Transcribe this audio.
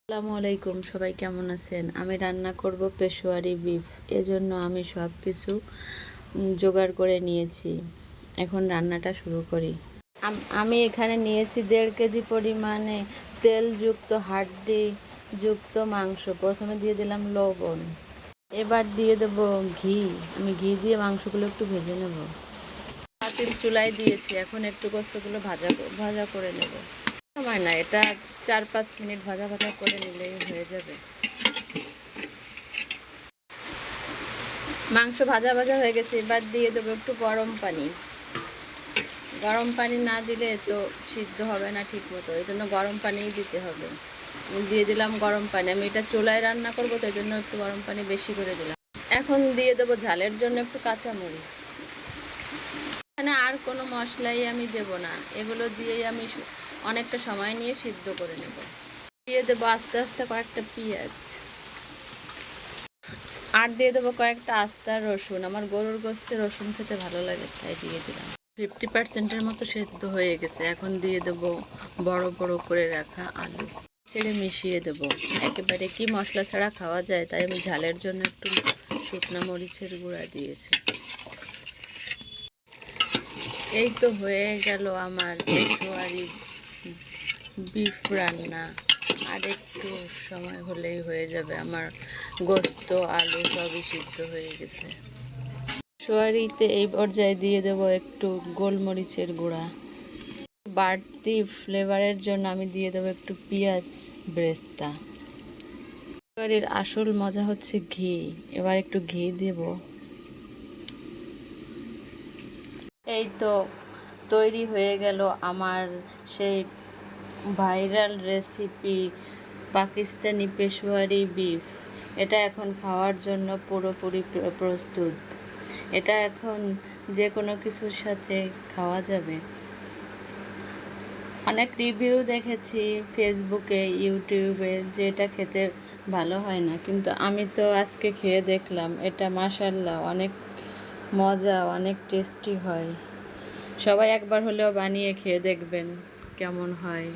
আসসালামু আলাইকুম, সবাই কেমন আছেন? আমি রান্না করব পেশোয়ারি বিফ। এজন্য আমি সব কিছু জোগাড় করে নিয়েছি। এখন রান্নাটা শুরু করি। আমি এখানে নিয়েছি 1.5 কেজি পরিমাণে তেলযুক্ত হাড্ডি যুক্ত মাংস। প্রথমে দিয়ে দিলাম লবণ, এবার দিয়ে দেব ঘি। আমি ঘি দিয়ে মাংসগুলো একটু ভেজে নেব। পাতিল চুলায় দিয়েছি, এখন একটু গোস্তগুলো ভাজা করে নেব। সময় না, এটা 4-5 মিনিট ভাজা ভাজা করে নিলেই হয়ে যাবে। মাংস ভাজা ভাজা হয়ে গেছে, এবার দিয়ে দেবো একটু গরম পানি। গরম পানি না দিলে তো সিদ্ধ হবে না ঠিক মতো, এই জন্য গরম পানিই দিতে হবে। দিয়ে দিলাম গরম পানি। আমি এটা চুলায় রান্না করবো তো এই জন্য একটু গরম পানি বেশি করে দিলাম। এখন দিয়ে দেবো ঝালের জন্য একটু কাঁচামরিচ। এখানে আর কোনো মশলাই আমি দেব না, এগুলো দিয়েই আমি অনেকটা সময় নিয়ে সিদ্ধ করে নেব। দিয়ে দেবো আস্তে আস্তে কয়েকটা পেঁয়াজ, আর দিয়ে দেবো কয়েকটা আস্তা রসুন। আমার গরুর গোশতে রসুন খেতে ভালো লাগে, তাই দিয়ে দিলাম। 50%-এর মতো সেদ্ধ হয়ে গেছে। এখন দিয়ে দেবো বড় বড় করে রাখা আলু, ছেড়ে মিশিয়ে দেব। একেবারে কি মশলা ছাড়া খাওয়া যায়, তাই আমি ঝালের জন্য একটু শুকনো মরিচের গুঁড়া দিয়েছি। এই তো হয়ে গেল আমার পেশোয়ারি বিফ রান্না। আর একটু সময় হলেই হয়ে যাবে। আমার গোস্ত আলু সবই সিদ্ধ হয়ে গেছে। পেশোয়ারিতে এই পর্যায়ে দিয়ে দেব একটু গোলমরিচের গুঁড়া। বাড়তি ফ্লেভারের জন্য আমি দিয়ে দেবো একটু পেঁয়াজ ব্রেস্তা। পেশোয়ারির আসল মজা হচ্ছে ঘি। এবার একটু ঘি দেব। এই তো তৈরি হয়ে গেল আমার সেই viral recipe Pakistani Peshawari beef. এটা এখন খাওয়ার জন্য পুরোপুরি প্রস্তুত। এটা এখন যে কোনো কিছুর সাথে খাওয়া যাবে। অনেক রিভিউ দেখেছি ফেসবুকে ইউটিউবে যে এটা খেতে ভালো হয় না, কিন্তু আমি তো আজকে খেয়ে দেখলাম, এটা মাশাআল্লাহ অনেক মজা, অনেক টেস্টি হয়। সবাই একবার হলেও বানিয়ে খেয়ে দেখবেন কেমন হয়।